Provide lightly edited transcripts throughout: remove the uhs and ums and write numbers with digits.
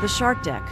The Shark Deck.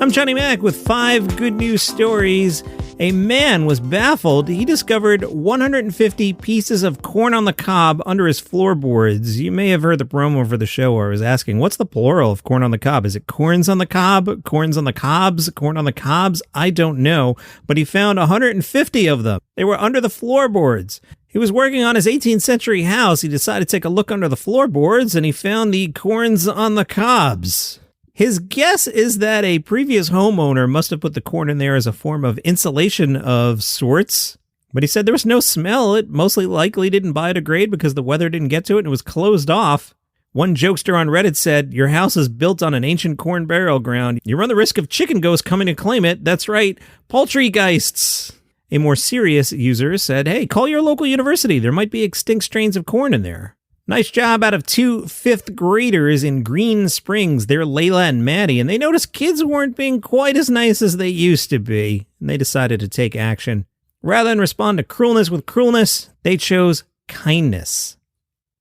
I'm Johnny Mac with 5 good news stories. A man was baffled. He discovered 150 pieces of corn on the cob under his floorboards. You may have heard the promo for the show where I was asking, what's the plural of corn on the cob? Is it corns on the cob? Corns on the cobs? Corn on the cobs? I don't know. But he found 150 of them. They were under the floorboards. He was working on his 18th century house. He decided to take a look under the floorboards and he found the corns on the cobs. His guess is that a previous homeowner must have put the corn in there as a form of insulation of sorts. But he said there was no smell. It mostly likely didn't biodegrade because the weather didn't get to it and it was closed off. One jokester on Reddit said, "Your house is built on an ancient corn burial ground. You run the risk of chicken ghosts coming to claim it. That's right, poultrygeists." A more serious user said, "Hey, call your local university. There might be extinct strains of corn in there." Nice job out of 2 5th graders in Green Springs. They're Layla and Maddie, and they noticed kids weren't being quite as nice as they used to be, and they decided to take action. Rather than respond to cruelness with cruelness, they chose kindness.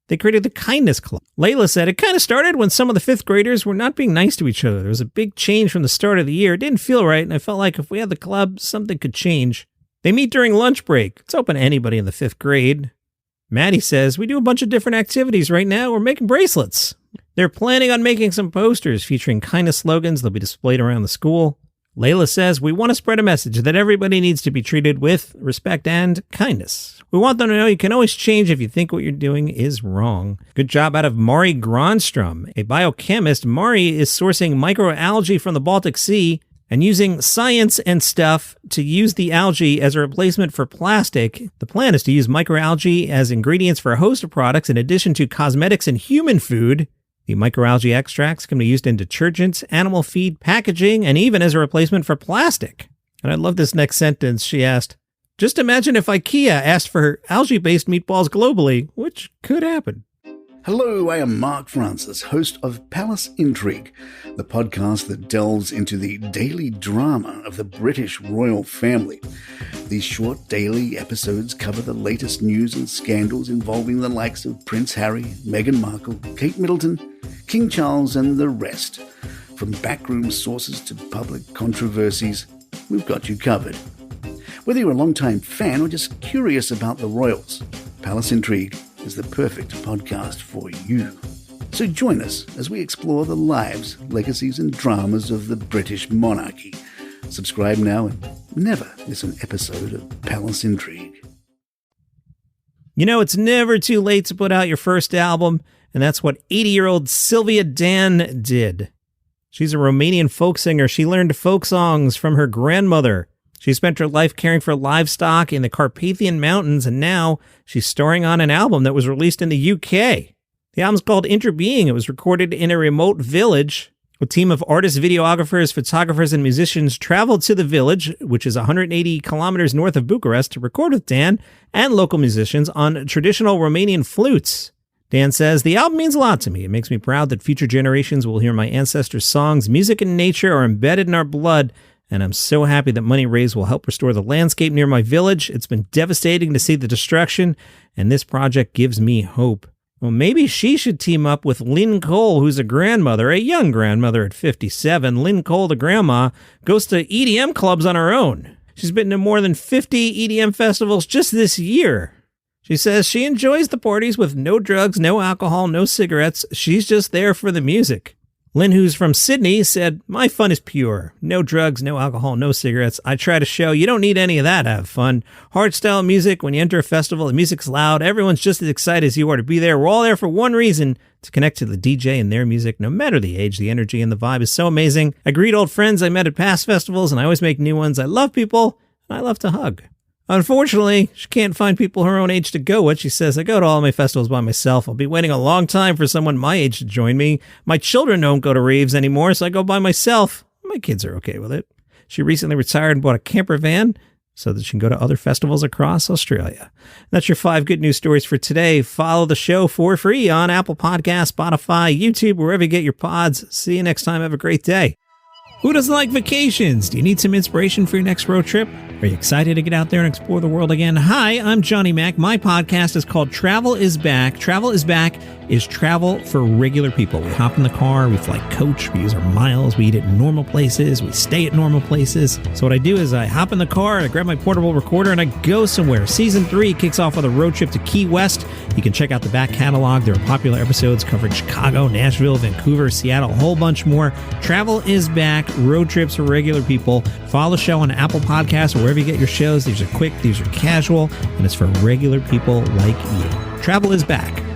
They created the Kindness Club. Layla said, "It kind of started when some of the 5th graders were not being nice to each other. There was a big change from the start of the year. It didn't feel right, and I felt like if we had the club, something could change. They meet during lunch break. It's open to anybody in the 5th grade. Maddie says, "We do a bunch of different activities right now. We're making bracelets." They're planning on making some posters featuring kindness slogans. They'll be displayed around the school. Layla says, "We want to spread a message that everybody needs to be treated with respect and kindness. We want them to know you can always change if you think what you're doing is wrong." Good job out of Mari Gronstrom, a biochemist. Mari is sourcing microalgae from the Baltic Sea and using science and stuff to use the algae as a replacement for plastic. The plan is to use microalgae as ingredients for a host of products in addition to cosmetics and human food. The microalgae extracts can be used in detergents, animal feed, packaging, and even as a replacement for plastic. And I love this next sentence. She asked, "Just imagine if IKEA asked for algae-based meatballs globally," which could happen. Hello, I am Mark Francis, host of Palace Intrigue, the podcast that delves into the daily drama of the British royal family. These short daily episodes cover the latest news and scandals involving the likes of Prince Harry, Meghan Markle, Kate Middleton, King Charles, and the rest. From backroom sources to public controversies, we've got you covered. Whether you're a long-time fan or just curious about the royals, Palace Intrigue is the perfect podcast for you. So join us as we explore the lives, legacies, and dramas of the British monarchy. Subscribe now and never miss an episode of Palace Intrigue. You know, it's never too late to put out your first album, and that's what 80-year-old Sylvia Dan did. She's a Romanian folk singer. She learned folk songs from her grandmother. She spent her life caring for livestock in the Carpathian Mountains, and now she's starring on an album that was released in the UK. The album's called Interbeing. It was recorded in a remote village. A team of artists, videographers, photographers, and musicians traveled to the village, which is 180 kilometers north of Bucharest, to record with Dan and local musicians on traditional Romanian flutes. Dan says, "The album means a lot to me. It makes me proud that future generations will hear my ancestors' songs. Music and nature are embedded in our blood, and I'm so happy that money raised will help restore the landscape near my village. It's been devastating to see the destruction, and this project gives me hope." Well, maybe she should team up with Lynn Cole, who's a grandmother, a young grandmother at 57. Lynn Cole, the grandma, goes to EDM clubs on her own. She's been to more than 50 EDM festivals just this year. She says she enjoys the parties with no drugs, no alcohol, no cigarettes. She's just there for the music. Lynn, who's from Sydney, said, "My fun is pure. No drugs, no alcohol, no cigarettes. I try to show you don't need any of that to have fun. Hardstyle music, when you enter a festival, the music's loud. Everyone's just as excited as you are to be there. We're all there for one reason, to connect to the DJ and their music. No matter the age, the energy and the vibe is so amazing. I greet old friends I met at past festivals, and I always make new ones. I love people, and I love to hug." Unfortunately, she can't find people her own age to go with. She says, "I go to all my festivals by myself. I'll be waiting a long time for someone my age to join me. My children don't go to raves anymore, so I go by myself. My kids are okay with it." She recently retired and bought a camper van so that she can go to other festivals across Australia. That's your 5 good news stories for today. Follow the show for free on Apple Podcasts, Spotify, YouTube, wherever you get your pods. See you next time. Have a great day. Who doesn't like vacations? Do you need some inspiration for your next road trip? Are you excited to get out there and explore the world again? Hi, I'm Johnny Mac. My podcast is called Travel is Back. Travel is Back is travel for regular people. We hop in the car, we fly coach, we use our miles, we eat at normal places, we stay at normal places. So what I do is I hop in the car, I grab my portable recorder, and I go somewhere. Season 3 kicks off with a road trip to Key West. You can check out the back catalog. There are popular episodes covering Chicago, Nashville, Vancouver, Seattle, a whole bunch more. Travel is Back, road trips for regular people. Follow the show on Apple Podcasts or wherever you get your shows. These are quick, these are casual, and it's for regular people like you. Travel is Back.